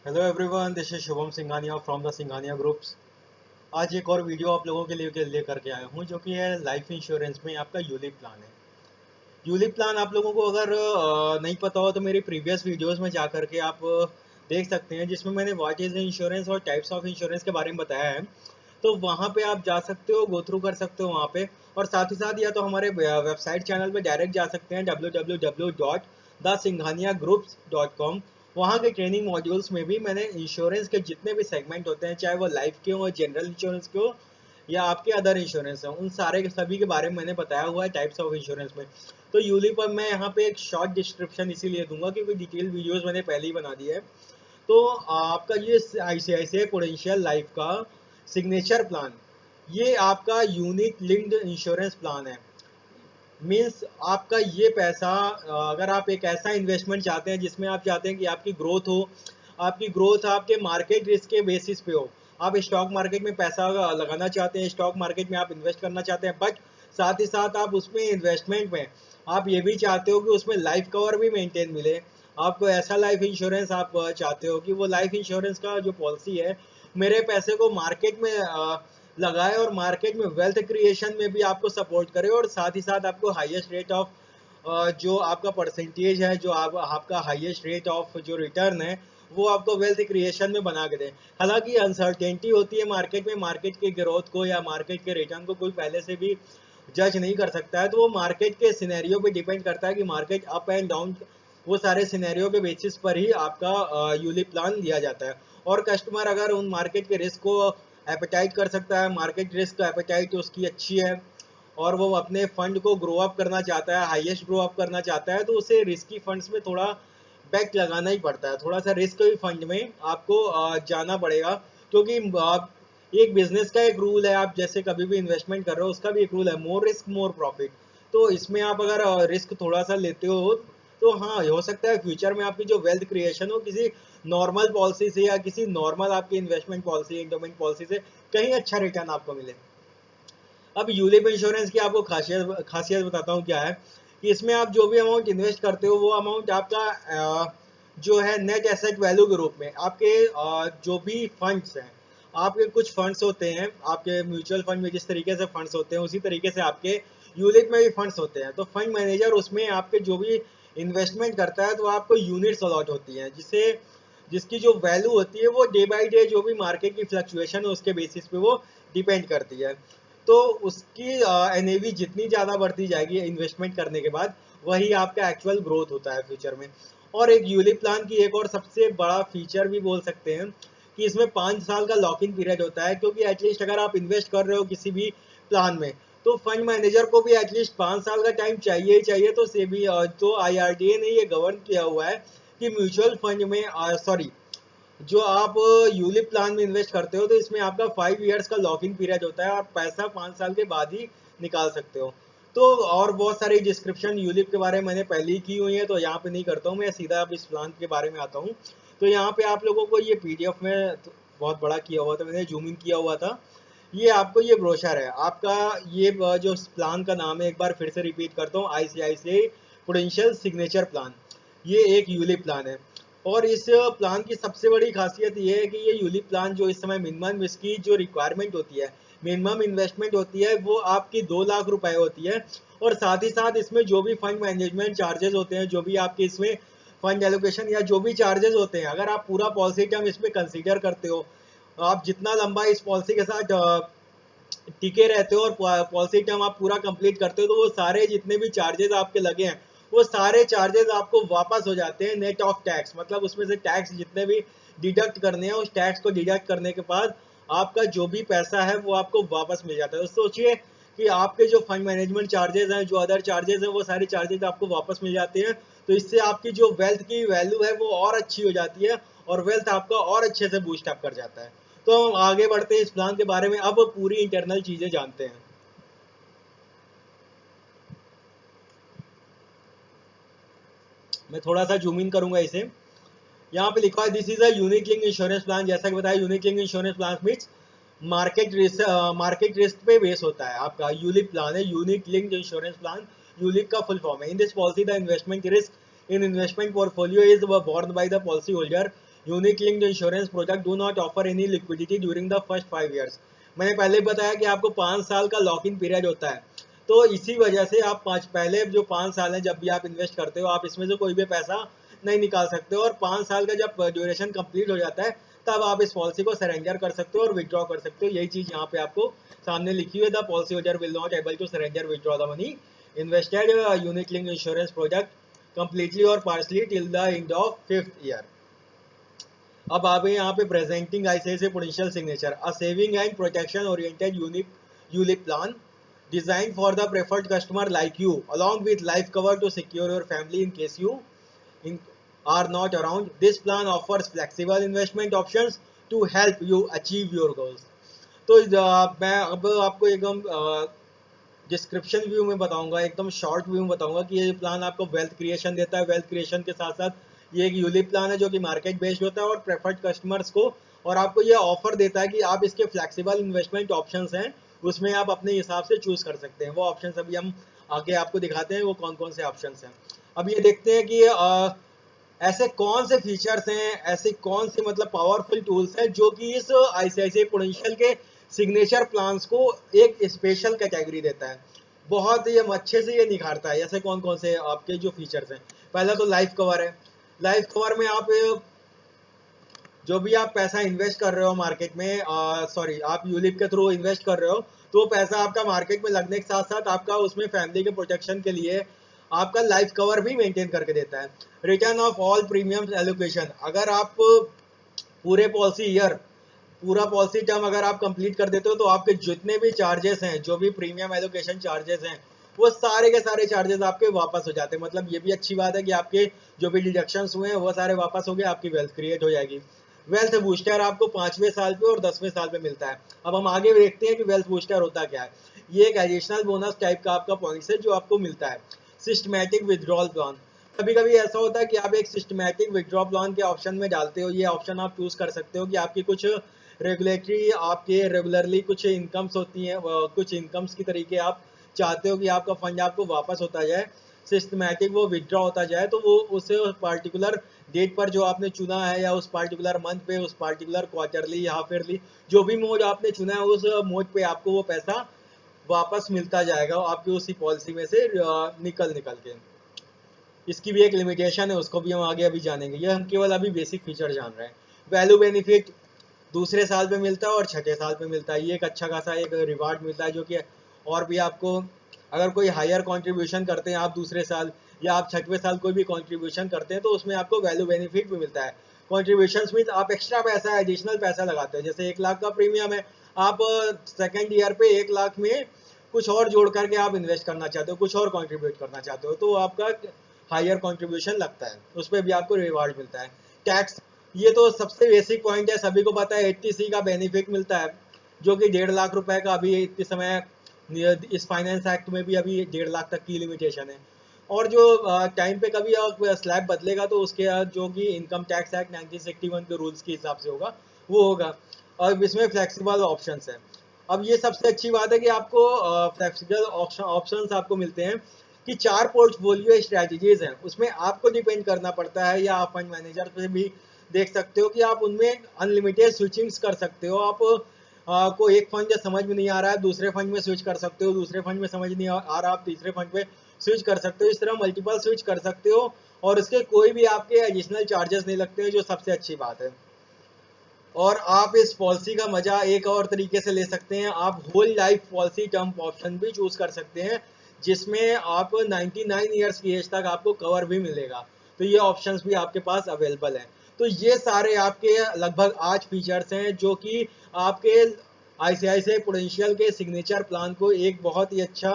Hello everyone, this is Shubham Singhania from the Singhania groups. आज एक और वीडियो आप लोगों के लिए लेकर के आया हूँ, जो कि है लाइफ इंश्योरेंस में आपका यूलिप प्लान है। यूलिप प्लान आप लोगों को अगर नहीं पता हो तो मेरी प्रीवियस वीडियोस में जा करके आप देख सकते हैं, जिसमें मैंने व्हाट इज इंश्योरेंस और टाइप्स ऑफ इंश्योरेंस के बारे में बताया है। तो वहाँ पे आप जा सकते हो, गो थ्रू कर सकते हो वहाँ पे। और साथ ही साथ या तो हमारे वेबसाइट चैनल पे डायरेक्ट जा सकते हैं www.thesinghaniagroups.com। वहाँ के ट्रेनिंग मॉड्यूल्स में भी मैंने इंश्योरेंस के जितने भी सेगमेंट होते हैं, चाहे वो लाइफ के हो, जनरल इंश्योरेंस के हो या आपके अदर इंश्योरेंस हैं, उन सारे के सभी के बारे में मैंने बताया हुआ है टाइप्स ऑफ इंश्योरेंस में। तो यूली पर मैं यहाँ पे एक शॉर्ट डिस्क्रिप्शन इसीलिए दूंगा क्योंकि डिटेल वीडियोस मैंने पहले ही बना दी है। तो आपका ये आईसीआईसीआई प्रूडेंशियल लाइफ का सिग्नेचर प्लान, ये आपका यूनिट लिंक्ड इंश्योरेंस प्लान है। मीन्स आपका ये पैसा, अगर आप एक ऐसा इन्वेस्टमेंट चाहते हैं जिसमें आप चाहते हैं कि आपकी ग्रोथ हो, आपकी ग्रोथ आपके मार्केट रिस्क के बेसिस पे हो, आप स्टॉक मार्केट में पैसा लगाना चाहते हैं, स्टॉक मार्केट में आप इन्वेस्ट करना चाहते हैं, बट साथ ही साथ आप उसमें इन्वेस्टमेंट में आप ये भी चाहते हो कि उसमें लाइफ कवर भी मेंटेन मिले। आपको ऐसा लाइफ इंश्योरेंस आप चाहते हो कि वो लाइफ इंश्योरेंस का जो पॉलिसी है मेरे पैसे को मार्केट में लगाए और मार्केट में वेल्थ क्रिएशन में भी आपको सपोर्ट करे, और साथ ही साथ आपको हाईएस्ट रेट ऑफ जो आपका परसेंटेज है, जो आपका हाईएस्ट रेट ऑफ जो रिटर्न है, वो आपको वेल्थ क्रिएशन में बना के दे। हालांकि अनसर्टेनिटी होती है मार्केट में, मार्केट के ग्रोथ को या मार्केट के रिटर्न को कोई पहले से भी जज नहीं कर सकता है। तो वो मार्केट के सिनेरियो पे डिपेंड करता है कि मार्केट अप एंड डाउन, वो सारे सिनेरियो के बेसिस पर ही आपका यूलिप प्लान लिया जाता है। और कस्टमर अगर उन मार्केट के रिस्क को एपेटाइट कर सकता है, मार्केट रिस्क एपेटाइट उसकी अच्छी है और वो अपने फंड को ग्रो अप करना चाहता है, हाईएस्ट ग्रो अप करना चाहता है, तो उसे रिस्की फंड्स में थोड़ा बैक लगाना ही पड़ता है। थोड़ा सा रिस्क फंड में आपको जाना पड़ेगा, क्योंकि आप एक बिजनेस का एक रूल है, आप जैसे कभी भी इन्वेस्टमेंट कर रहे हो उसका भी एक रूल है, मोर रिस्क मोर प्रॉफिट। तो इसमें आप अगर रिस्क थोड़ा सा लेते हो तो हाँ, हो सकता है फ्यूचर में आपकी जो वेल्थ क्रिएशन हो किसी नॉर्मल पॉलिसी से या किसी नॉर्मल आपकी इन्वेस्टमेंट पॉलिसी, इंडोमेंट पॉलिसी से कहीं अच्छा रिटर्न आपको मिले। अब यूलिप इंश्योरेंस की आपको खासियत खासियत बताता हूँ क्या है, कि इसमें आप जो भी अमाउंट इन्वेस्ट करते हो वो अमाउंट आपका जो है नेट एसेट वैल्यू के रूप में आपके जो भी फंड्स हैं, आपके कुछ फंड्स होते हैं, आपके म्यूचुअल फंड में जिस तरीके से फंड्स होते हैं उसी तरीके से आपके यूलिप में भी फंड्स होते हैं। तो फंड मैनेजर उसमें आपके जो भी इन्वेस्टमेंट करता है तो आपको यूनिट्स अलॉट होती हैं, जिससे जिसकी जो वैल्यू होती है वो डे बाई डे जो भी मार्केट की फ्लक्चुएशन है उसके बेसिस पे वो डिपेंड करती है। तो उसकी एनएवी जितनी ज़्यादा बढ़ती जाएगी इन्वेस्टमेंट करने के बाद, वही आपका एक्चुअल ग्रोथ होता है फ्यूचर में। और एक यूलिप प्लान की एक और सबसे बड़ा फीचर भी बोल सकते हैं कि इसमें 5 साल का लॉक इन पीरियड होता है, क्योंकि एटलीस्ट अगर आप इन्वेस्ट कर रहे हो किसी भी प्लान में तो फंड मैनेजर को भी एटलीस्ट 5 साल का टाइम चाहिए ही चाहिए। तो सेबी तो आईआरडीए ने ये गवर्न किया हुआ है कि म्यूचुअल फंड में सॉरी, जो आप यूलिप प्लान में इन्वेस्ट करते हो तो इसमें आपका 5 इयर्स का लॉक इन पीरियड होता है, और पैसा 5 साल के बाद ही निकाल सकते हो। तो और बहुत सारी डिस्क्रिप्शन यूलिप के बारे में मैंने पहले ही की हुई है, तो यहाँ पे नहीं करता हूँ, मैं सीधा अब इस प्लान के बारे में आता हूँ। तो यहाँ पे आप लोगों को ये पीडीएफ में बहुत बड़ा किया हुआ था, मैंने जूम इन किया हुआ था। ये आपको ये ब्रोशर है आपका, ये जो प्लान का नाम है एक बार फिर से रिपीट करता हूँ, आईसीआईसीआई प्रूडेंशियल सिग्नेचर प्लान। ये एक यूलिप प्लान है। और इस प्लान की सबसे बड़ी खासियत ये है कि ये यूलिप प्लान जो इस समय मिनिमम इसकी जो रिक्वायरमेंट होती है, मिनिमम इन्वेस्टमेंट होती है, वो आपकी 2 लाख रुपए होती है। और साथ ही साथ इसमें जो भी फंड मैनेजमेंट चार्जेस होते हैं, जो भी आपके इसमें फंड एलोकेशन या जो भी चार्जेस होते हैं, अगर आप पूरा पॉलिसी टर्म इसमें कंसीडर करते हो, आप जितना लंबा इस पॉलिसी के साथ टिके रहते हो और पॉलिसी टर्म आप पूरा कंप्लीट करते हो, तो वो सारे जितने भी चार्जेस आपके लगे हैं वो सारे चार्जेस आपको वापस हो जाते हैं नेट ऑफ टैक्स। मतलब उसमें से टैक्स जितने भी डिडक्ट करने हैं, उस टैक्स को डिडक्ट करने के बाद आपका जो भी पैसा है वो आपको वापस मिल जाता है। तो सोचिए कि आपके जो फंड मैनेजमेंट चार्जेस हैं, जो अदर चार्जेस हैं, वो सारे चार्जेस आपको वापस मिल जाते हैं। तो इससे आपकी जो वेल्थ की वैल्यू है वो और अच्छी हो जाती है, और वेल्थ आपका और अच्छे से बूस्ट अप कर जाता है। तो हम आगे बढ़ते हैं इस प्लान के बारे में, अब पूरी इंटरनल चीजें जानते हैं। मैं थोड़ा सा जूम इन करूंगा इसे। यहाँ पे लिखा है this is a unit link insurance plan. जैसा कि बताया, unit link insurance plan means market risk पे बेस होता है। आपका यूलिप प्लान है unit linked insurance plan. ULIP का फुल फॉर्म है in this policy the investment risk in investment portfolio is borne by the policy holder. Unit linked insurance product do not offer any liquidity during the first 5 years। मैंने पहले बताया कि आपको 5 साल का lock in period होता है, तो इसी वजह से आप पहले जो 5 साल है जब भी आप इन्वेस्ट करते हो आप इसमें से कोई भी पैसा नहीं निकाल सकते हो, और 5 साल का जब ड्यूरेशन कंप्लीट हो जाता है तब आप इस पॉलिसी को सरेंडर कर सकते हो और विड्रॉ कर सकते हो। यही चीज यहाँ पे आपको सामने लिखी हुई है, the policy holder will not able to surrender withdraw the money invested unit linked insurance product completely और partially till the end of 5th year। अब आप यहाँ पे presenting ICICI Prudential Signature, a saving and protection oriented ULIP plan designed for the preferred customer like you, along with life cover to secure your family in case you in, are not around. This plan offers flexible investment options to help you achieve your goals। तो मैं अब आपको एकदम description view में बताऊंगा, एकदम short view में बताऊंगा कि ये प्लान आपको वेल्थ क्रिएशन देता है। वेल्थ क्रिएशन के साथ साथ ये एक यूलिप प्लान है जो कि मार्केट बेस्ड होता है और प्रेफर्ड कस्टमर्स को, और आपको ये ऑफर देता है कि आप इसके फ्लेक्सिबल इन्वेस्टमेंट ऑप्शंस हैं उसमें आप अपने हिसाब से चूज कर सकते हैं। वो ऑप्शंस अभी हम आगे आपको दिखाते हैं वो कौन कौन से ऑप्शंस हैं। अब ये देखते हैं कि ऐसे कौन से फीचर्स हैं, ऐसे कौन से मतलब पावरफुल टूल्स हैं जो कि इस आईसीआईसीआई प्रूडेंशियल के सिग्नेचर प्लान्स को एक स्पेशल कैटेगरी देता है, बहुत ही अच्छे से ये निखारता है। ऐसे कौन कौन से आपके जो फीचर्स हैं, पहला तो लाइफ कवर है। लाइफ कवर में आप जो भी आप पैसा इन्वेस्ट कर रहे हो मार्केट में, सॉरी आप यूलिप के थ्रू इन्वेस्ट कर रहे हो, तो पैसा आपका मार्केट में लगने के साथ साथ आपका उसमें फैमिली के प्रोटेक्शन के लिए आपका लाइफ कवर भी मेंटेन करके देता है। Return of all premium allocation, अगर आप पूरे पॉलिसी ईयर पूरा पॉलिसी टर्म अगर आप कंप्लीट कर देते हो तो आपके जितने भी चार्जेस हैं, जो भी प्रीमियम एलोकेशन चार्जेस हैं, वो सारे के सारे चार्जेस आपके वापस हो जाते हैं। मतलब ये भी अच्छी बात है कि आपके जो भी डिडक्शंस हुए हैं वो सारे वापस हो गए, आपकी वेल्थ क्रिएट हो जाएगी। वेल्थ बूस्टर आपको 5वें साल पे और 10वें साल पे मिलता है। अब हम आगे देखते हैं कि वेल्थ बूस्टर होता क्या है। ये एक एडिशनल बोनस टाइप का आपका पॉइंट्स है जो आपको मिलता है। सिस्टमैटिक विड्रॉल प्लान, कभी कभी ऐसा होता है कि आप एक सिस्टमैटिक विड्रॉ प्लान के ऑप्शन में डालते हो, ये ऑप्शन आप चूज कर सकते हो कि आपकी कुछ रेगुलेटरी आपके रेगुलरली कुछ इनकम्स होती हैं, कुछ इनकम्स की तरीके आप चाहते हो कि आपका फंड आपको वापस होता जाए, सिस्टमैटिक वो विड्रॉ होता जाए, तो वो उस पार्टिकुलर डेट पर जो आपने चुना है या उस पार्टिकुलर मंथ पे, उस पार्टिकुलर क्वार्टरली या हाफ ईयरली जो भी मोड आपने चुना है उस मोड पे आपको वो पैसा वापस मिलता जाएगा आपकी उसी पॉलिसी में से निकल के। इसकी भी एक लिमिटेशन है, उसको भी हम आगे अभी जानेंगे। ये हम केवल अभी बेसिक फीचर जान रहे हैं। वैल्यू बेनिफिट दूसरे साल पे मिलता है और छठे साल पे मिलता है। ये एक अच्छा खासा एक रिवार्ड मिलता है जो कि और भी आपको अगर कोई हायर कंट्रीब्यूशन करते हैं आप दूसरे साल या आप छठवें साल कोई भी कंट्रीब्यूशन करते हैं तो उसमें आपको वैल्यू बेनिफिट भी मिलता है। कंट्रीब्यूशन मीन आप एक्स्ट्रा पैसा एडिशनल पैसा लगाते हैं, जैसे 1 लाख का प्रीमियम है, आप सेकेंड ईयर पे 1 लाख में कुछ और जोड़ करके आप इन्वेस्ट करना चाहते हो, कुछ और कंट्रीब्यूट करना चाहते हो, तो आपका हायर कंट्रीब्यूशन लगता है, उस पर भी आपको रिवार्ड मिलता है। टैक्स, ये तो सबसे बेसिक पॉइंट है, सभी को पता है। 80C का बेनिफिट मिलता है जो कि 1.5 लाख रुपए का अभी इस समय इस फाइनेंस एक्ट में भी अभी 1.5 लाख तक की लिमिटेशन है। और जो टाइम पे कभी स्लैब बदलेगा तो उसके जो कि इनकम टैक्स एक्ट 1961 के रूल्स के हिसाब से होगा वो होगा। और इसमें फ्लेक्सिबल ऑप्शंस है। अब ये सबसे अच्छी बात है कि आपको फ्लेक्सिबल ऑप्शंस आपको मिलते हैं कि 4 पोर्टफोलियो स्ट्रैटेजीज हैं, उसमें आपको डिपेंड करना पड़ता है या आप फंड मैनेजर से भी देख सकते हो कि आप उनमें अनलिमिटेड स्विचिंग्स कर सकते हो। आप को एक फंड समझ में नहीं आ रहा है दूसरे फंड में स्विच कर सकते हो, दूसरे फंड में समझ नहीं आ रहा आप तीसरे फंड पे स्विच कर सकते हो। इस तरह मल्टीपल स्विच कर सकते हो और इसके कोई भी आपके एडिशनल चार्जेस नहीं लगते हैं, जो सबसे अच्छी बात है। और आप इस पॉलिसी का मजा एक और तरीके से ले सकते हैं, आप whole life policy term option भी चूज कर सकते हैं जिसमें आप 99 ईयर्स की एज तक आपको कवर भी मिलेगा। तो ये ऑप्शंस भी आपके पास अवेलेबल हैं। तो ये सारे आपके लगभग 8 फीचर्स हैं जो कि आपके आईसीआईसीआई प्रूडेंशियल के सिग्नेचर प्लान को एक बहुत ही अच्छा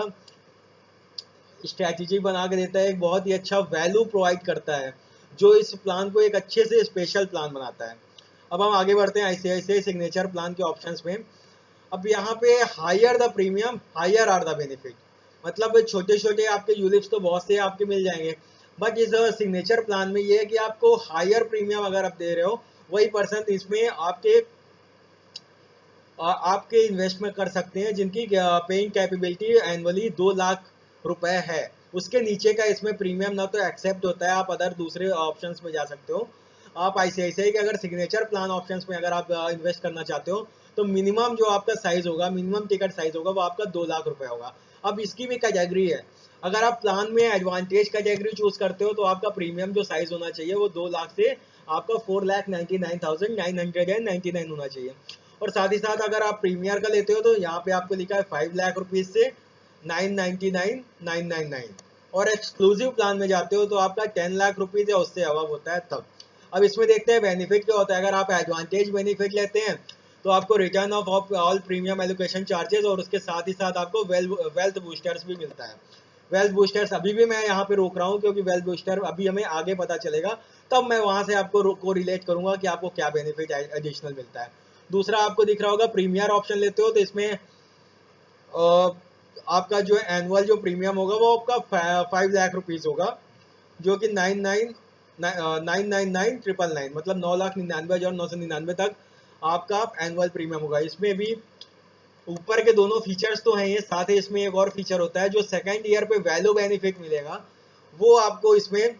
स्ट्रैटेजी बना के देता है, एक बहुत ही अच्छा वैल्यू प्रोवाइड करता है जो इस प्लान को एक अच्छे से स्पेशल प्लान बनाता है। अब हम आगे बढ़ते हैं आईसीआईसीआई सिग्नेचर प्लान के ऑप्शंस में। अब यहाँ पे higher the premium higher are the benefit, मतलब छोटे छोटे आपके यूलिप्स तो बहुत से आपके मिल जाएंगे, बट इस सिग्नेचर प्लान में ये है कि आपको हायर प्रीमियम अगर आप दे रहे हो वही परसेंट इसमें आपके इन्वेस्टमेंट कर सकते हैं जिनकी पेइंग कैपेबिलिटी एनुअली 2 लाख रुपए है। उसके नीचे का इसमें प्रीमियम ना तो एक्सेप्ट होता है, आप अदर दूसरे ऑप्शंस में जा सकते हो। आप ICICI के अगर सिग्नेचर प्लान ऑप्शंस में अगर आप इन्वेस्ट करना चाहते हो तो मिनिमम जो आपका साइज होगा, मिनिमम टिकट साइज होगा वो आपका 2 लाख रुपए होगा। अब इसकी भी कैटेगरी है, अगर आप प्लान में एडवांटेज कैटेगरी चूज करते हो तो आपका प्रीमियम जो साइज होना चाहिए वो 2 लाख से आपका 4,99,999 होना चाहिए। और साथ ही साथ अगर आप प्रीमियर का लेते हो तो यहाँ पे आपको लिखा है 5 लाख रुपीज से 999,999। और एक्सक्लूसिव प्लान में जाते हो तो आपका 10 लाख रुपीज या उससे अबव होता है तब। अब इसमें देखते हैं बेनिफिट क्या होता है। अगर आप एडवांटेज बेनिफिट लेते हैं तो आपको return of all premium allocation charges और उसके साथ ही साथ आपको वेल्थ बूस्टर्स भी मिलता है। वेल्थ बूस्टर्स अभी भी मैं यहाँ पे रोक रहा हूँ क्योंकि वेल्थ बूस्टर अभी हमें आगे पता चलेगा, तब मैं वहां से आपको को रिलेट करूंगा कि आपको क्या बेनिफिट एडिशनल मिलता है। दूसरा आपको दिख रहा होगा प्रीमियर ऑप्शन लेते हो तो इसमें आपका जो एनुअल जो प्रीमियम होगा वो आपका 5 लाख रुपीज होगा, जो कि 999,999,999 मतलब 9,99,999 तक आपका एनुअल प्रीमियम होगा। इसमें भी ऊपर के दोनों फीचर्स तो हैं ये, साथ ही इसमें एक और फीचर होता है जो सेकंड ईयर पे वैल्यू बेनिफिट मिलेगा, वो आपको इसमें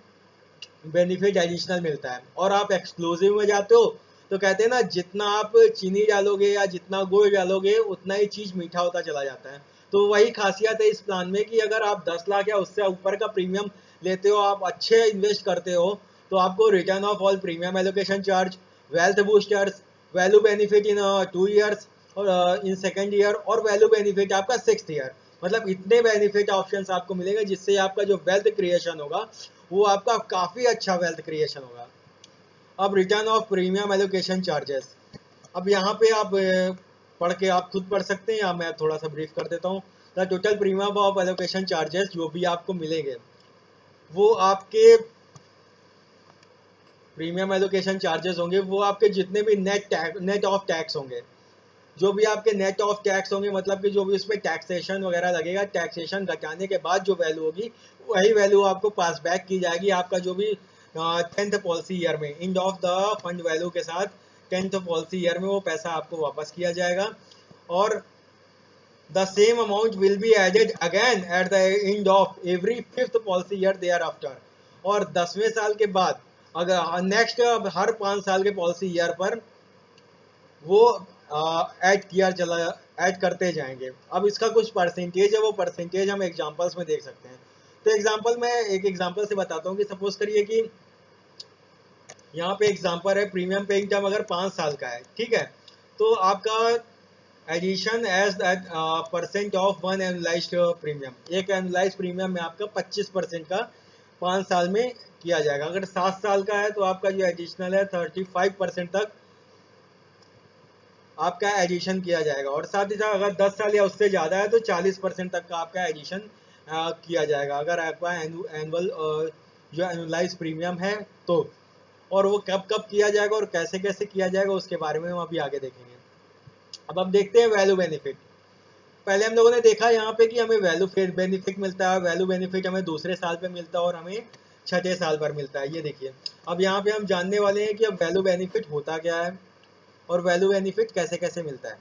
बेनिफिट एडिशनल मिलता है। और आप एक्सक्लूसिव में जाते हो तो कहते हैं ना, जितना आप चीनी डालोगे या जितना गुड़ डालोगे उतना ही चीज मीठा होता चला जाता है। तो वही खासियत है इस प्लान में कि अगर आप 10 लाख या उससे ऊपर का प्रीमियम लेते हो, आप अच्छे इन्वेस्ट करते हो, तो आपको return of all premium allocation charge, wealth boosters, value benefit in 2 years और इन सेकेंड ईयर, और वैल्यू बेनिफिट आपका 6th ईयर, मतलब इतने बेनिफिट ऑप्शंस आपको मिलेंगे जिससे आपका जो वेल्थ क्रिएशन होगा वो आपका काफी अच्छा वेल्थ क्रिएशन होगा। अब return of premium allocation charges, अब यहाँ पे आप पढ़ के आप खुद पढ़ सकते हैं या मैं थोड़ा सा ब्रीफ कर देता हूँ। The total premium of allocation charges जो भी आपको मिलेंगे वो आपके प्रीमियम एलोकेशन चार्जेस होंगे, वो आपके जितने भी नेट ऑफ टैक्स होंगे, जो भी आपके नेट ऑफ टैक्स होंगे, मतलब कि जो भी उसमें टैक्सेशन वगैरह लगेगा, टैक्सेशन घटाने के बाद जो वैल्यू होगी वही वैल्यू आपको पास बैक की जाएगी आपका जो भी 10th पॉलिसी ईयर में, end of the fund value के साथ 10th पॉलिसी ईयर में वो पैसा आपको वापस किया जाएगा। और the same amount will be added again at the end of every 5th policy year thereafter. और 10वें साल के बाद अगर नेक्स्ट हर 5 साल के पॉलिसी ईयर पर वो ऐड करते जाएंगे। अब इसका कुछ परसेंटेज है, वो परसेंटेज हम एग्जांपल्स में देख सकते हैं। तो एग्जांपल में एक एग्जांपल से बताता हूँ कि सपोज करिए कि यहाँ पे एग्जांपल है प्रीमियम पेइंग टर्म अगर 5 साल का है, ठीक है, तो आपका addition as percent of one annualized premium, एक एनुअलाइज्ड प्रीमियम में आपका 25% का 5 साल में किया जाएगा। अगर 7 साल का है तो आपका जो एडिशनल है 35% तक आपका एडिशन किया जाएगा। और साथ ही साथ अगर 10 साल या उससे ज़्यादा है तो 40% तक का आपका एडिशन किया जाएगा अगर आपका एनुअल जो एनुअलाइज प्रीमियम है तो। और वो कब कब किया जाएगा और कैसे कैसे किया जाएगा उसके बारे में हम अभी आगे देखेंगे। अब देखते हैं वैल्यू बेनिफिट। पहले हम लोगों ने देखा यहाँ पे कि हमें वैल्यू बेनिफिट मिलता है, वैल्यू बेनिफिट हमें दूसरे साल पे मिलता है और हमें 6ठे साल पर मिलता है। ये देखिए, अब यहाँ पे हम जानने वाले हैं कि अब वैल्यू बेनिफिट होता क्या है और वैल्यू बेनिफिट कैसे कैसे मिलता है।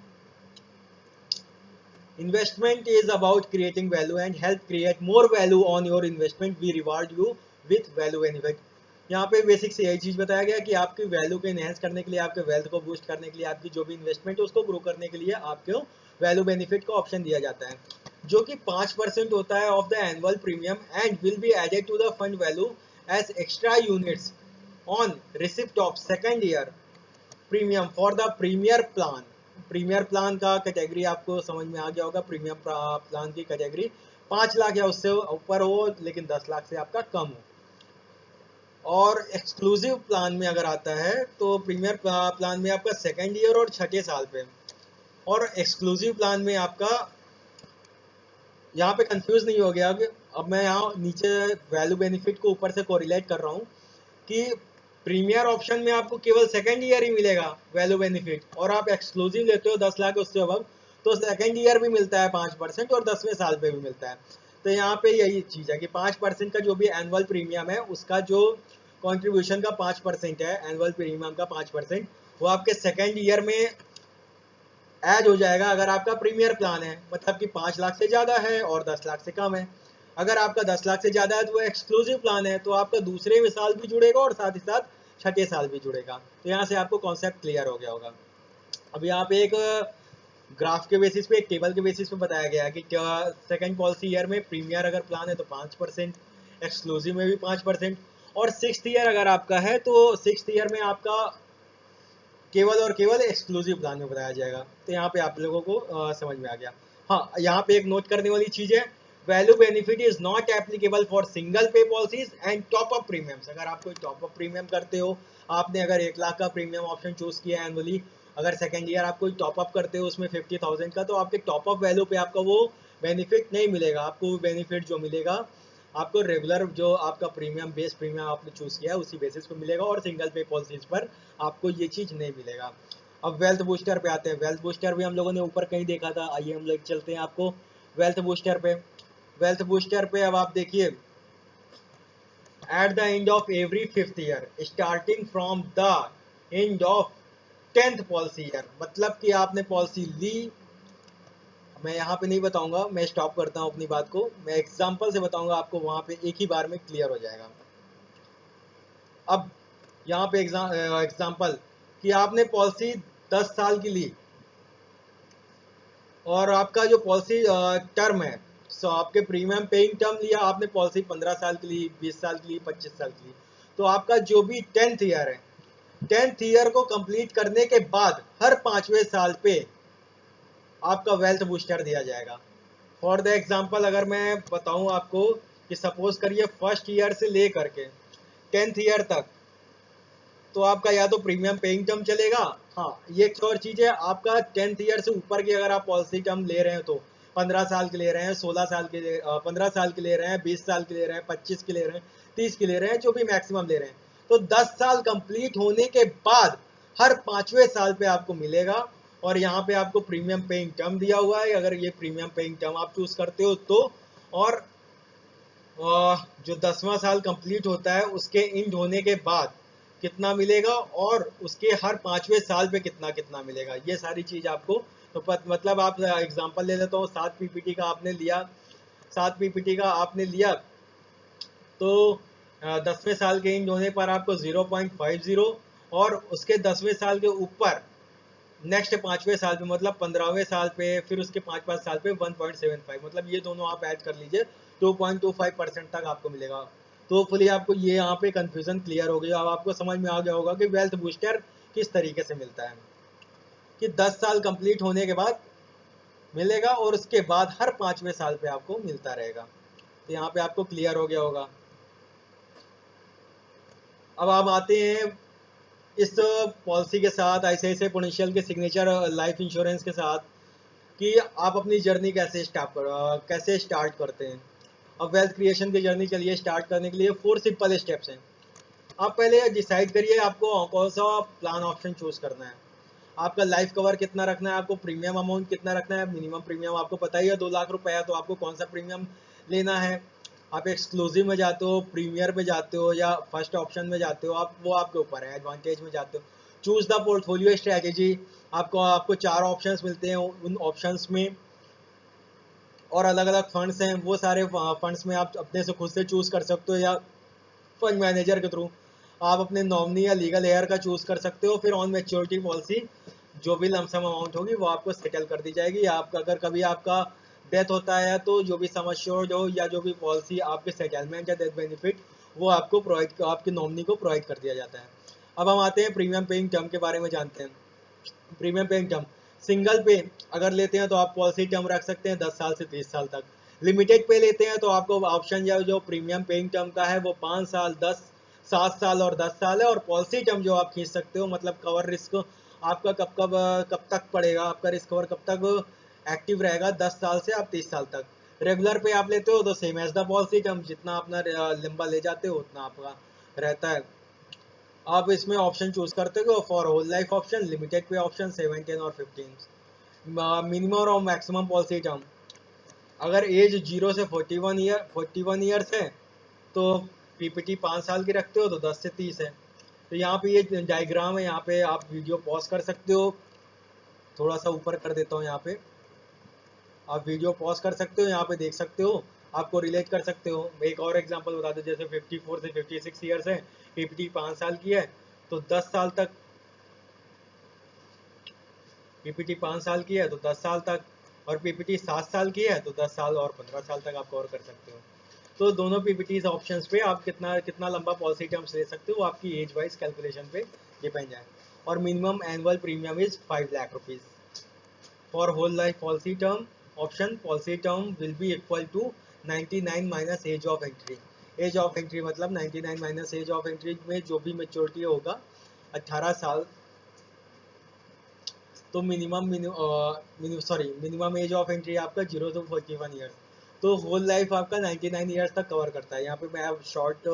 Investment is about creating value and help create more value on your investment, we reward you with value benefit. यहाँ पे बेसिक से यही चीज बताया गया कि आपकी वैल्यू को एनहेंस करने के लिए, आपके वेल्थ को बूस्ट करने के लिए, आपकी जो भी इन्वेस्टमेंट है उसको ग्रो करने के लिए आपको वैल्यू बेनिफिट का ऑप्शन दिया जाता है, जो कि 5% होता है of the annual premium and will be added to the fund value as extra units on receipt of second year premium for the premier plan. Premier plan का कैटेगरी आपको समझ में आ गया होगा। प्रीमियम प्लान की कैटेगरी 5 लाख या उससे ऊपर हो लेकिन 10 लाख से आपका कम हो। और एक्सक्लूसिव प्लान में अगर आता है तो प्रीमियर प्लान में आपका सेकेंड ईयर और 6ठे साल पे, और एक्सक्लूसिव प्लान में आपका, यहाँ पे कंफ्यूज नहीं हो गया कि अब मैं यहाँ नीचे वैल्यू बेनिफिट को ऊपर से कोरिलेट कर रहा हूँ कि प्रीमियर ऑप्शन में आपको केवल सेकेंड ईयर ही मिलेगा वैल्यू बेनिफिट, और आप एक्सक्लूसिव लेते हो 10 लाख उससे अब तो सेकेंड ईयर भी मिलता है 5% और 10वें साल पे भी मिलता है। तो यहाँ पे यही चीज है कि 5% का जो भी एनुअल प्रीमियम है उसका जो कॉन्ट्रीब्यूशन का 5% है, एनुअल प्रीमियम का 5%, वो आपके सेकेंड ईयर में ऐड हो जाएगा अगर आपका प्रीमियर प्लान है, मतलब कि 5 लाख से ज्यादा है और 10 लाख से कम है। अगर आपका 10 लाख से ज्यादा है तो वो एक्सक्लूसिव प्लान है, तो आपका दूसरे में साल भी जुड़ेगा और साथ ही साथ छठे साल भी जुड़ेगा। तो यहाँ से आपको कॉन्सेप्ट क्लियर हो गया होगा। अब यहाँ पे एक ग्राफ के बेसिस पे, एक टेबल के बेसिस पे बताया गया है कि सेकंड पॉलिसी ईयर में प्रीमियर अगर प्लान है तो 5%, एक्सक्लूसिव में भी 5%, और सिक्स्थ ईयर अगर आपका है तो सिक्स्थ ईयर में आपका केवल और केवल एक्सक्लूसिव प्लान में बताया जाएगा। तो यहाँ पे आप लोगों को समझ में आ गया। हाँ, यहाँ पे एक नोट करने वाली चीज है, value benefit is not applicable for single pay policies and top up premiums. अगर आप कोई टॉप अप प्रीमियम करते हो, आपने अगर 1 लाख का प्रीमियम ऑप्शन चूज किया है एनुअली, अगर सेकेंड ईयर आप कोई टॉप अप करते हो उसमें 50,000 का, तो आपके टॉप अप वैल्यू पे आपका वो बेनिफिट नहीं मिलेगा। आपको बेनिफिट जो मिलेगा आपको रेगुलर जो आपका प्रीमियम, बेस प्रीमियम आपने चूज किया है उसी बेसिस पे मिलेगा, और सिंगल पे पॉलिसीज पर आपको ये चीज नहीं मिलेगा। अब वेल्थ बूस्टर पे आते हैं। वेल्थ बूस्टर भी हम लोगों ने ऊपर कहीं देखा था, आइए हम लोग चलते हैं आपको वेल्थ बूस्टर पे। वेल्थ बूस्टर पे अब आप देखिए, eight the end of every fifth year starting from the end of 10th policy year, मतलब कि आपने पॉलिसी ली, मैं यहाँ पे नहीं बताऊंगा, मैं स्टॉप करता हूँ अपनी बात को, मैं एग्जांपल से बताऊंगा आपको, वहां पे एक ही बार में क्लियर हो जाएगा। अब यहाँ पे एग्जांपल कि आपने पॉलिसी 10 साल की ली, और आपका जो पॉलिसी टर्म है, सो आपके प्रीमियम पेइंग टर्म लिया आपने, पॉलिसी 15 साल की ली, 20 साल की ली, 25 साल की ली, तो आपका जो भी 10th ईयर है, 10th ईयर को कंप्लीट करने के बाद हर 5वें साल पे आपका वेल्थ बूस्टर दिया जाएगा। फॉर द एग्जाम्पल अगर मैं बताऊं आपको कि सपोज करिए फर्स्ट ईयर से ले करके 10th ईयर तक तो आपका या तो प्रीमियम पेइंग टर्म चलेगा। हाँ, ये एक और चीज है, आपका 10th ईयर से ऊपर की अगर आप पॉलिसी टर्म ले रहे हो तो 15 साल के ले रहे हैं, 16 साल के 15 साल के ले रहे हैं, 20 साल के ले रहे हैं, 25 के ले रहे हैं, 30 के ले रहे हैं, जो भी मैक्सिमम ले रहे हैं, तो 10 साल कंप्लीट होने के बाद हर 5वें साल पे आपको मिलेगा। और यहाँ पे आपको प्रीमियम पेइंग टर्म दिया हुआ है, अगर ये प्रीमियम पेइंग टर्म आप चूज करते हो तो। और जो 10वां साल कंप्लीट होता है उसके एंड होने के बाद कितना मिलेगा, और उसके हर 5वें साल पे कितना कितना मिलेगा, ये सारी चीज आपको तो मतलब आप एग्जांपल ले लेता हूँ, 7 पीपीटी का आपने लिया, 7 पीपीटी का आपने लिया, तो 10वें साल के एंड होने पर आपको 0.50, और उसके 10वें साल के ऊपर नेक्स्ट 5वें साल पे मतलब 15वें साल पे, फिर उसके 5 साल पे 1.75, मतलब ये दोनों आप ऐड कर लीजिए, 2.25% तक आपको मिलेगा। तो फुली आपको ये यहाँ पे कंफ्यूजन क्लियर हो गया, अब आपको समझ में आ गया होगा कि वेल्थ बूस्टर किस तरीके से मिलता है, कि 10 साल कंप्लीट होने के बाद मिलेगा और उसके बाद हर 5वें साल पे आपको मिलता रहेगा। तो यहाँ पे आपको क्लियर हो गया होगा। अब आप आते हैं इस पॉलिसी के साथ, ICICI प्रूडेंशियल के सिग्नेचर लाइफ इंश्योरेंस के साथ, कि आप अपनी जर्नी कैसे स्टार्ट करते हैं। अब वेल्थ क्रिएशन की जर्नी चलिए स्टार्ट करने के लिए 4 सिंपल स्टेप्स हैं। आप पहले डिसाइड करिए आपको कौन सा प्लान ऑप्शन चूज करना है, आपका लाइफ कवर कितना रखना है, आपको प्रीमियम अमाउंट कितना रखना है। मिनिमम प्रीमियम आपको पता ही है 2 लाख रुपए है, तो आपको कौन सा प्रीमियम लेना है। आप एक्सक्लूसिव में जाते हो, प्रीमियर में जाते हो, या फर्स्ट ऑप्शन में जाते हो, आप वो आपके ऊपर है, एडवांटेज में जाते हो। चूज द पोर्टफोलियो स्ट्रेटेजी, आपको आपको 4 ऑप्शंस मिलते हैं, उन ऑप्शंस में और अलग अलग फंड्स हैं, वो सारे फंड्स में आप अपने से खुद से चूज कर सकते हो, या फंड मैनेजर के थ्रू आप अपने नॉमिनी या लीगल हेयर का चूज कर सकते हो। फिर ऑन मैच्योरिटी पॉलिसी जो भी लमसम अमाउंट होगी वो आपको सेटल कर दी जाएगी। आपका अगर कभी आपका डेथ होता है तो जो भी सम अश्योर्ड हो या जो भी पॉलिसी आपके सेटलमेंट या डेथ बेनिफिट वो आपको प्रोवाइड, आपके नॉमिनी को प्रोवाइड कर दिया जाता है। अब हम आते हैं प्रीमियम पेइंग टर्म के बारे में जानते हैं। प्रीमियम पेइंग टर्म सिंगल पे अगर लेते हैं तो आप पॉलिसी टर्म रख सकते हैं 10 साल से 30 साल तक। लिमिटेड पे लेते हैं तो आपको ऑप्शन जो प्रीमियम पेइंग टर्म का है वो 5 साल, 10, 7 साल और 10 साल है। और पॉलिसी टर्म जो आप खींच सकते हो, मतलब कवर रिस्क आपका कब तक पड़ेगा, आपका रिस्क कवर कब तक एक्टिव रहेगा, 10 साल से आप 30 साल तक। रेगुलर पे आप लेते हो तो same as the policy term, जितना अपना लंबा ले जाते हो उतना आपका रहता है। आप इसमें ऑप्शन चूज करते हो for whole life option, limited pay option 7, 10 और 15। मिनिमम और मैक्सिमम पॉलिसी टर्म, अगर एज 0 से 41 ईयर्स है तो पीपीटी 5 साल की रखते हो तो 10 से 30 है। तो यहाँ पे ये डायग्राम है, यहाँ पे आप वीडियो पॉज कर सकते हो, थोड़ा सा ऊपर कर देता हूँ, यहाँ पे आप वीडियो पॉज कर सकते हो, यहाँ पे देख सकते हो, आपको रिलेट कर सकते हो। एक और एग्जांपल बता दो, जैसे 54 से 56 ईयर्स है, पीपीटी 5 साल की है, तो 10 साल तक, पीपीटी 5 साल की है तो 10 साल तक, और पीपीटी 7 साल की है तो 10 साल और 15 साल तक आप कवर कर सकते हो। तो दोनों पीपीटीज ऑप्शंस पे आप कितना कितना लंबा पॉलिसी टर्म्स ले सकते हो, वो आपकी एज वाइज कैलकुलेशन पे डिपेंड है। और minimum annual premium is 5 lakh rupees for whole life policy term option. Policy term will be equal to 99 minus age of entry. Age of entry मतलब 99 माइनस एज ऑफ एंट्री में जो भी maturity होगा 18 साल, तो मिनिमम एज ऑफ एंट्री आपका 0 to 41 years, तो whole life आपका 99 ईयर्स तक कवर करता है। यहाँ पे मैं अब शॉर्ट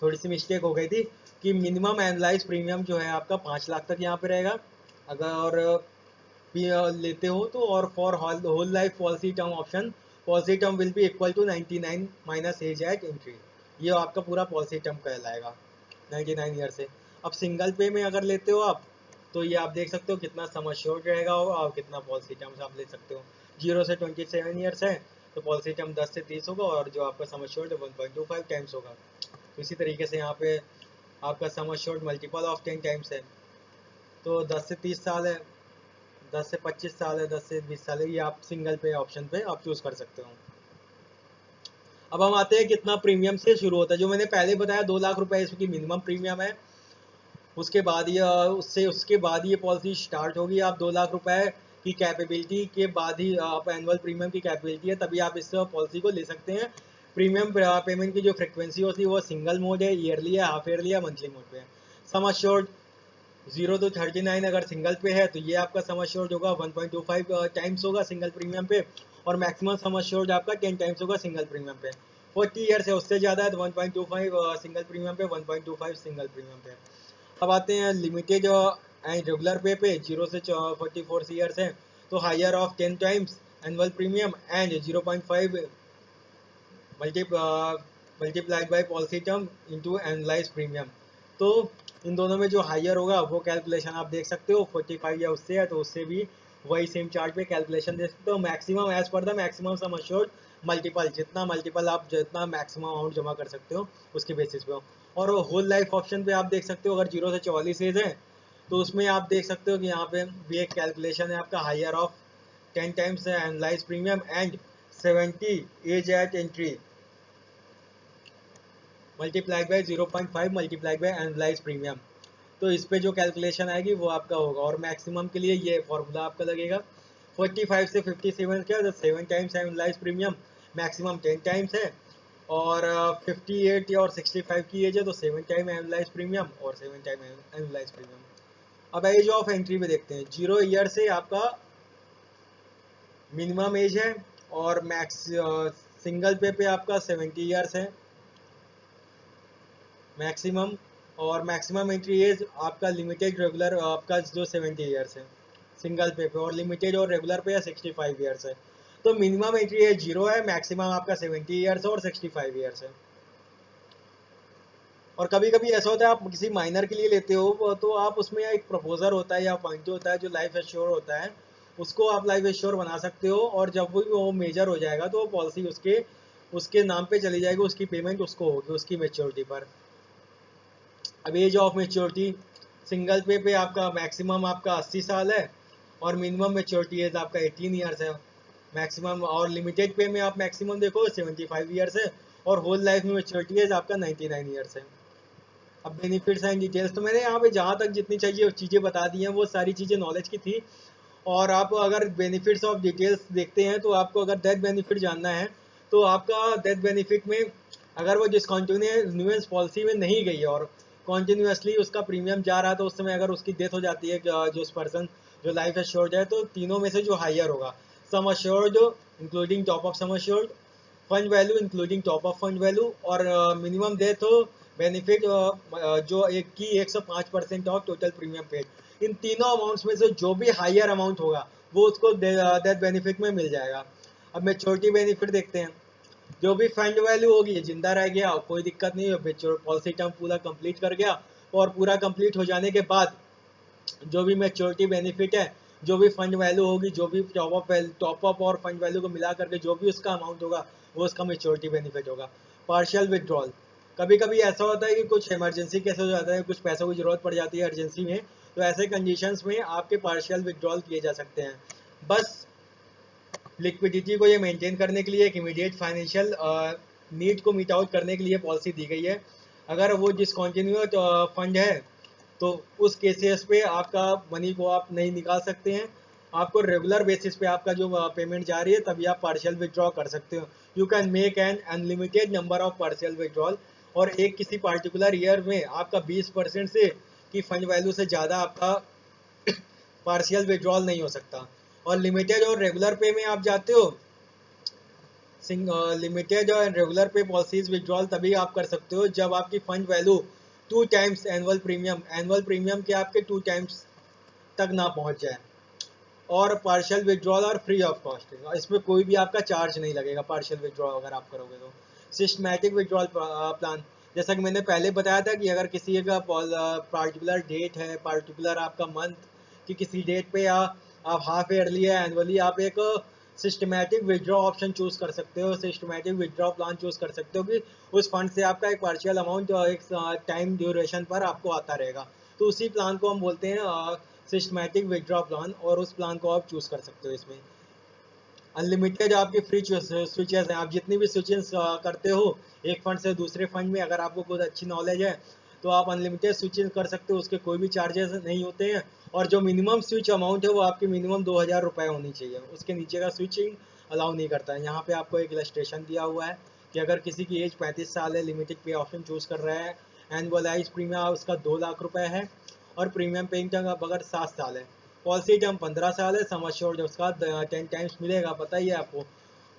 थोड़ी सी मिस्टेक हो गई थी कि मिनिमम एनालाइज प्रीमियम जो है आपका 5 लाख तक यहाँ पे रहेगा अगर लेते हो तो। और for whole life policy term option, policy term will be equal to 99 minus age at entry, ये आपका पूरा पॉलिसी टर्म कहलाएगा 99 ईयर से। अब सिंगल पे में अगर लेते हो आप, तो ये आप देख सकते हो कितना सम अश्योर्ड रहेगा और कितना पॉलिसी टर्म्स आप ले सकते हो। 0 से 27 ईयर्स है तो पॉलिसी टर्म 10 से 30 होगा, और जो आपका सम अश्योर्ड 1.25 टाइम्स होगा। तो इसी तरीके से यहाँ पे आपका सम अश्योर्ड मल्टीपल ऑफ 10 टाइम्स है, तो 10 से 30 साल है, 10 से 25 साल है, 10 से 20 साल है, ये आप सिंगल पे ऑप्शन पे आप चूज कर सकते हो। अब हम आते हैं कितना प्रीमियम से शुरू होता है। जो मैंने पहले बताया 2 लाख रुपए इसकी मिनिमम प्रीमियम है, उसके बाद उसके बाद ये पॉलिसी स्टार्ट होगी। आप 2 लाख रुपए की कैपेबिलिटी के बाद ही आप एनुअल प्रीमियम की कैपेबिलिटी है तभी आप इस पॉलिसी को ले सकते हैं। प्रीमियम पेमेंट की जो फ्रिक्वेंसी होती है वो सिंगल मोड है, ईयरली है, हाफ ईयरली है, मंथली मोड पे है। सम अश्योर्ड 0 to 39 अगर सिंगल पे है तो ये आपका सम अश्योर्ड होगा 1.25 टाइम्स होगा सिंगल प्रीमियम पे, और मैक्सिमम सम अश्योर्ड आपका 10 टाइम्स होगा सिंगल प्रीमियम पे। 40 ईयर से उससे ज़्यादा है तो 1.25 सिंगल प्रीमियम पे, 1.25 सिंगल प्रीमियम पे। अब आते हैं लिमिटेड एंड रेगुलर पे 0 से 44 ईयर्स है तो higher of 10 times annual premium and 0.5 multiplied by policy term into annualized premium. तो इन दोनों में जो हायर होगा वो कैलकुलेशन आप देख सकते हो, 45 या उससे है तो उससे भी वही सेम चार्ट पे कैलकुलेशन देख सकते हो। मैक्सिमम एज पर the maximum sum assured multiple, जितना मल्टीपल आप जितना मैक्सिमम अमाउंट जमा कर सकते हो उसके बेसिस पे हो। और होल लाइफ ऑप्शन पे आप देख सकते हो अगर 0 से 44 एज है तो उसमें आप देख सकते हो कि यहाँ पे भी एक कैलकुलेशन है आपका, higher of 10 times annualise premium and 70 age at entry multiplied by 0.5 multiplied by annualise premium. तो इस पे जो कैलकुलेशन आएगी वो आपका होगा। और मैक्सिमम के लिए ये फॉर्मूला आपका लगेगा 45 से 57 का, तो 7 times annualise premium, maximum 10 times है। और 58 और 65 की एज है तो 7 टाइम एनालाइज प्रीमियम और 7 टाइम एनालाइज प्रीमियम। अब एज ऑफ एंट्री पे देखते हैं। 0 ईयर से आपका मिनिमम एज है, और मैक्स सिंगल पे आपका 70 ईयर्स है मैक्सिमम, और मैक्सिमम एंट्री एज आपका लिमिटेड रेगुलर आपका जो 70 ईयर्स है सिंगल पे, और लिमिटेड और रेगुलर पे 65 ईयर्स है। तो मिनिमम एंट्री एज 0 है, मैक्सिमम आपका 70 ईयर्स है और 65 ईयर्स है। और कभी कभी ऐसा होता है आप किसी माइनर के लिए लेते हो तो आप उसमें एक प्रपोजर होता है या पॉइंट होता है जो लाइफ एश्योर होता है, उसको आप लाइफ एश्योर बना सकते हो, और जब वो मेजर हो जाएगा तो वो पॉलिसी उसके उसके नाम पे चली जाएगी, उसकी पेमेंट उसको होगी उसकी मेच्योरिटी पर। अब एज ऑफ मेच्योरिटी सिंगल पे आपका मैक्सिमम आपका 80 साल है, और मिनिमम मेच्योरिटी एज आपका 18 ईयर्स है मैक्सिमम। और लिमिटेड पे में आप मैक्सिमम देखो 75 ईयर्स है, और होल लाइफ में मेच्योरिटी एज आपका 99 ईयर्स है। अब बेनिफिट्स एंड डिटेल्स तो मैंने यहाँ पे जहाँ तक जितनी चाहिए चीज़ें बता दी हैं, वो सारी चीज़ें नॉलेज की थी। और आप अगर बेनिफिट्स ऑफ डिटेल्स देखते हैं तो आपको अगर डेथ बेनिफिट जानना है तो आपका डेथ बेनिफिट में अगर वो डिसकंटिन्यूएंस पॉलिसी में नहीं गई है और कॉन्टिन्यूसली उसका प्रीमियम जा रहा है, तो उस समय अगर उसकी डेथ हो जाती है जो उस पर्सन जो लाइफ एश्योर्ड है, तो तीनों में से जो हायर होगा, sum assured including top of sum assured, fund value including top of fund value, और मिनिमम डेथ हो बेनिफिट जो एक की 105% ऑफ टोटल प्रीमियम पेड, इन तीनों अमाउंट्स में से जो भी हायर अमाउंट होगा वो उसको डेथ बेनिफिट में मिल जाएगा। अब मेच्योरिटी बेनिफिट देखते हैं। जो भी फंड वैल्यू होगी जिंदा रह गया कोई दिक्कत नहीं है, पॉलिसी टर्म पूरा कंप्लीट कर गया, और पूरा कंप्लीट हो जाने के बाद जो भी मेच्योरिटी बेनिफिट है, जो भी फंड वैल्यू होगी, जो भी टॉप अप और फंड वैल्यू को मिला करके जो भी उसका अमाउंट होगा वो उसका मेच्योरिटी बेनिफिट होगा। पार्शियल विड्रॉल, कभी कभी ऐसा होता है कि कुछ इमरजेंसी केस हो जाता है, कुछ पैसों की जरूरत पड़ जाती है अर्जेंसी में, तो ऐसे कंडीशंस में आपके पार्शियल विड्रॉल किए जा सकते हैं। बस लिक्विडिटी को ये मेंटेन करने के लिए, एक इमीडिएट फाइनेंशियल नीड को मीट आउट करने के लिए पॉलिसी दी गई है। अगर वो डिसकॉन्टिन्यूड फंड है तो उस केसेस पे आपका मनी को आप नहीं निकाल सकते हैं। आपको रेगुलर बेसिस पे आपका जो पेमेंट जा रही है तभी आप पार्शियल विड्रॉ कर सकते हो। You can make an unlimited number of partial withdrawal, और एक किसी पार्टिकुलर ईयर में आपका 20% से की फंड वैल्यू से ज़्यादा आपका पार्शियल विड्रॉल नहीं हो सकता। और लिमिटेड और रेगुलर पे में आप जाते हो, लिमिटेड और रेगुलर पे पॉलिसीज विड्रॉल तभी आप कर सकते हो जब आपकी fund value 2 times annual premium के आपके 2 टाइम्स तक ना पहुंच जाए, और पार्शियल विड्रॉल और फ्री ऑफ कॉस्ट। इसमें कोई भी आपका चार्ज नहीं लगेगा पार्शियल विड्रॉल अगर आप करोगे तो। सिस्टमैटिक विड्रॉल प्लान, जैसा कि मैंने पहले बताया था कि अगर किसी का पार्टिकुलर डेट है, पार्टिकुलर आपका मंथ कि किसी डेट पे आप हाफ ईयरली या एनुअली आप एक सिस्टमैटिक विड्रॉ ऑप्शन चूज कर सकते हो, सिस्टमैटिक विड्रॉ प्लान चूज कर सकते हो कि उस फंड से आपका एक पार्शियल अमाउंट एक टाइम ड्यूरेशन पर आपको आता रहेगा। तो उसी प्लान को हम बोलते हैं सिस्टमैटिक विड्रॉ प्लान, और उस प्लान को आप चूज कर सकते हो। इसमें अनलिमिटेड आपकी फ्री स्विचेस हैं, आप जितनी भी स्विचेस करते हो एक फंड से दूसरे फंड में, अगर आपको कुछ अच्छी नॉलेज है तो आप अनलिमिटेड स्विचिंग कर सकते हो, उसके कोई भी चार्जेस नहीं होते हैं। और जो मिनिमम स्विच अमाउंट है वो आपकी मिनिमम 2,000 रुपये होनी चाहिए, उसके नीचे का स्विचिंग अलाउ नहीं करता है। यहाँ पे आपको एक इलस्ट्रेशन दिया हुआ है कि अगर किसी की एज 35 साल है, लिमिटेड पे ऑप्शन चूज कर रहा है, एनुअलाइज प्रीमियम उसका 2 लाख रुपये है, और प्रीमियम पेइंग टर्म अगर 7 साल है, पॉलिसी टर्म 15 साल है, सम एश्योर्ड उसका 10 टाइम्स मिलेगा, पता ही है आपको,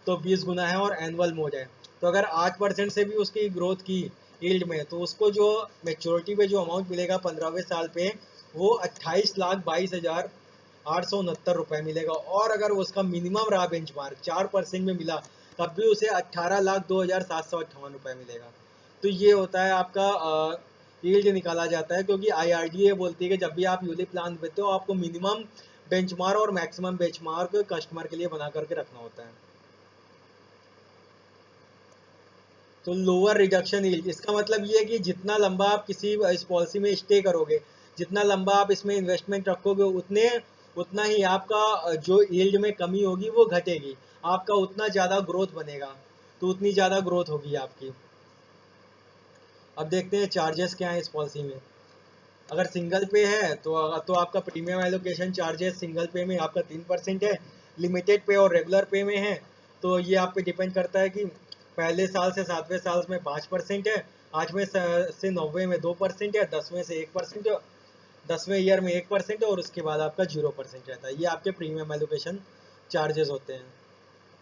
तो 20 गुना है, और एनुअल मोड है। तो अगर 8% से भी उसकी ग्रोथ की यील्ड में, तो उसको जो मेच्योरिटी पे जो अमाउंट मिलेगा 15वें साल पे, वो 28,22,869 रुपये मिलेगा। और अगर उसका मिनिमम रहा बेंचमार्क 4% में मिला, तब भी उसे 18,02,758 रुपये मिलेगा। तो ये होता है आपका यील्ड निकाला जाता है, क्योंकि IRDA बोलती है कि जब भी आप यूलिप प्लान देते हो आपको मिनिमम बेंचमार्क और मैक्सिमम बेंचमार्क कस्टमर के लिए बना करके रखना होता है। तो लोअर रिडक्शन यील्ड, इसका मतलब ये है कि जितना लंबा आप किसी इस पॉलिसी में स्टे करोगे, जितना लंबा आप इसमें इन्वेस्टमेंट रखोगे, उतना ही आपका जो यील्ड में कमी होगी वो घटेगी, आपका उतना ज़्यादा ग्रोथ बनेगा, तो उतनी ज़्यादा ग्रोथ होगी आपकी। अब देखते हैं चार्जेस क्या है इस पॉलिसी में। अगर सिंगल पे है तो आपका प्रीमियम एलोकेशन चार्जेस सिंगल पे में आपका 3% है। लिमिटेड पे और रेगुलर पे में है तो ये आप पे डिपेंड करता है कि पहले साल से 7वें साल में 5% है, 8वें से 9वें में 2% है, 10वें से 1%, 10वें ईयर में 1% है, और उसके बाद आपका 0% रहता है। ये आपके प्रीमियम एलोकेशन चार्जेस होते हैं।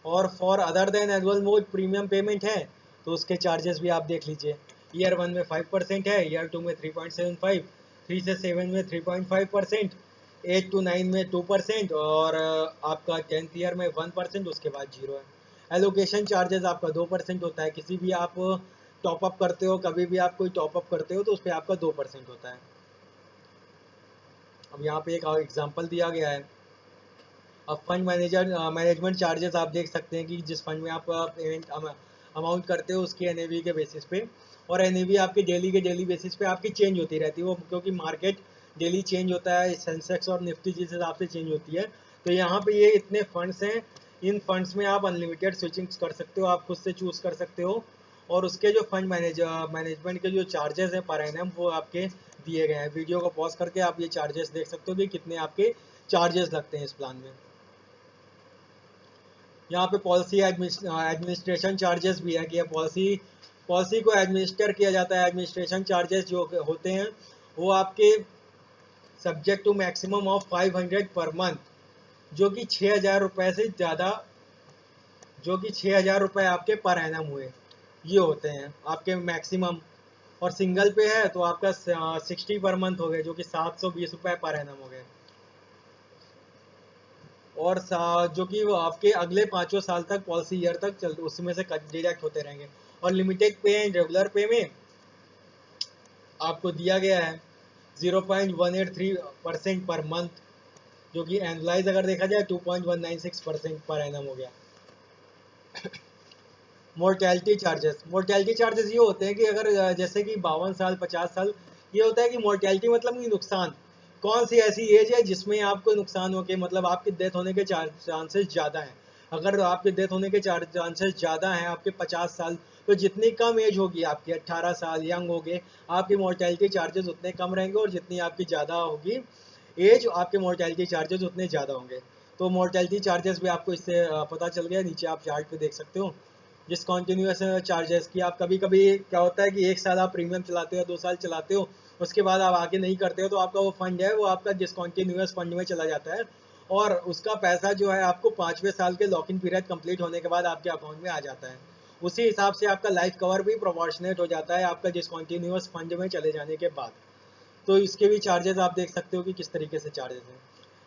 और for other than annual mode premium payment है तो उसके चार्जेस भी आप देख लीजिए। ईयर 1 में 5% है, ईयर 2 में 3.75, 3 से 7 में 3.5%, 8 to 9 में 2%, और आपका 10th ईयर में 1%, उसके बाद 0 है। एलोकेशन चार्जेस आपका 2% होता है, किसी भी आप टॉपअप करते हो, कभी भी आप कोई टॉपअप करते हो तो उस पर आपका 2% होता है। अब यहाँ पे एक एग्जाम्पल दिया गया है। अब फंड मैनेजमेंट चार्जेस आप देख सकते हैं कि जिस फंड में आप पेमेंट अमाउंट करते हो उसकी एनएवी के बेसिस पे, और एनएवी आपकी डेली के डेली बेसिस पे आपकी चेंज होती रहती है, वो क्योंकि मार्केट डेली चेंज होता है, सेंसेक्स और निफ्टी जिस हिसाब से चेंज होती है। तो यहाँ पे ये इतने फंड्स हैं, इन फंड्स में आप अनलिमिटेड स्विचिंग कर सकते हो, आप खुद से चूज कर सकते हो, और उसके जो फंड मैनेजमेंट के जो चार्जेस हैं पर एनम वो आपके दिए गए हैं। वीडियो को पॉज करके आप ये चार्जेस देख सकते हो कि कितने आपके चार्जेस लगते हैं इस प्लान में। यहाँ पे पॉलिसी एडमिनिस्ट्रेशन चार्जेस भी है कि पॉलिसी को एडमिनिस्टर किया जाता है। एडमिनिस्ट्रेशन चार्जेस जो होते हैं वो आपके subject to maximum of 500 per month, जो कि 6,000 रुपये से ज़्यादा, जो कि 6,000 रुपये आपके पर एनम हुए, ये होते हैं आपके मैक्सिमम। और सिंगल पे है तो आपका 60 पर मंथ हो गए, जो कि 720 रुपये पर एनम हो गए, और जो कि वो आपके अगले 5 साल तक पॉलिसी ईयर तक चल उसमें से डिडक्ट होते रहेंगे। और लिमिटेड पे एंड रेगुलर पे में आपको दिया गया है 0.183% पर मंथ, जो कि एनुअलाइज अगर देखा जाए 2.196% पर एनम हो गया। मोर्टेलिटी चार्जेस ये होते हैं कि अगर जैसे कि 52 साल 50 साल, ये होता है कि मोर्टेलिटी मतलब कि नुकसान, कौन सी ऐसी एज है जिसमें आपको नुकसान हो के मतलब आपकी डेथ होने के चांसेस ज़्यादा हैं। अगर आपके डेथ होने के चांसेस ज़्यादा हैं आपके 50 साल, तो जितनी कम एज होगी आपकी 18 साल यंग होगे, आपकी मोर्टेलिटी चार्जेस उतने कम रहेंगे, और जितनी आपकी ज़्यादा होगी एज, आपके मोर्टेलिटी चार्जेस उतने ज़्यादा होंगे। तो मोर्टेलिटी चार्जेस भी आपको इससे पता चल गया, नीचे आप चार्ट पे देख सकते हो डिसकंटिन्यूअस चार्जेस की। आप कभी कभी क्या होता है कि 1 साल आप प्रीमियम चलाते हो, 2 साल चलाते हो, उसके बाद आप आगे नहीं करते हो, तो आपका वो फंड है वो आपका डिसकंटिन्यूअस फंड में चला जाता है, और उसका पैसा जो है आपको 5वें साल के लॉक इन पीरियड कंप्लीट होने के बाद आपके अकाउंट में आ जाता है। उसी हिसाब से आपका लाइफ कवर भी प्रोपोर्शनेट हो जाता है आपका डिसकंटिन्यूअस फंड में चले जाने के बाद। तो इसके भी चार्जेस आप देख सकते हो कि किस तरीके से चार्जेस हैं।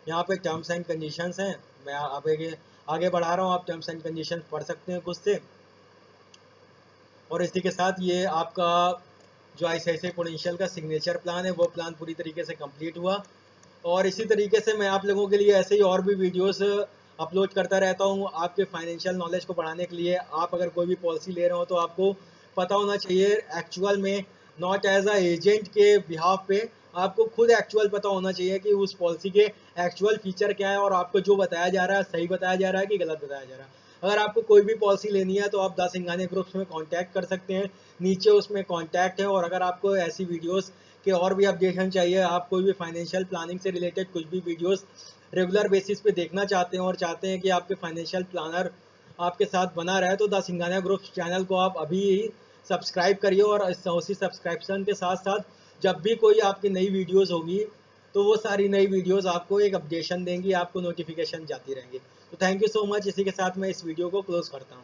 यहाँ पे टर्म्स एंड कंडीशंस हैं, मैं आगे आगे बढ़ा रहा हूँ, आप टर्म्स एंड कंडीशंस पढ़ सकते हैं खुद से। और इसी के साथ ये आपका जो ICICI प्रूडेंशियल का सिग्नेचर प्लान है वो प्लान पूरी तरीके से कंप्लीट हुआ। और इसी तरीके से मैं आप लोगों के लिए ऐसे ही और भी वीडियोस अपलोड करता रहता हूँ आपके फाइनेंशियल नॉलेज को बढ़ाने के लिए। आप अगर कोई भी पॉलिसी ले रहे हो तो आपको पता होना चाहिए एक्चुअल में, नॉट एज अ एजेंट के बिहाफ पे, आपको खुद एक्चुअल पता होना चाहिए कि उस पॉलिसी के एक्चुअल फीचर क्या है, और आपको जो बताया जा रहा है सही बताया जा रहा है कि गलत बताया जा रहा है। अगर आपको कोई भी पॉलिसी लेनी है तो आप द सिंघानिया ग्रुप्स में कांटेक्ट कर सकते हैं, नीचे उसमें कांटेक्ट है। और अगर आपको ऐसी वीडियोस के और भी अपडेशन चाहिए, आप कोई भी फाइनेंशियल प्लानिंग से रिलेटेड कुछ भी वीडियोस रेगुलर बेसिस पे देखना चाहते हैं और चाहते हैं कि आपके फाइनेंशियल प्लानर आपके साथ बना रहे, तो द सिंघानिया ग्रुप्स चैनल को आप अभी सब्सक्राइब करिए। और उसी सब्सक्रिप्शन के साथ साथ जब भी कोई आपकी नई वीडियोस होगी तो वो सारी नई वीडियोस आपको एक अपडेशन देंगी, आपको नोटिफिकेशन जाती रहेंगी। तो थैंक यू सो मच, इसी के साथ मैं इस वीडियो को क्लोज करता हूँ।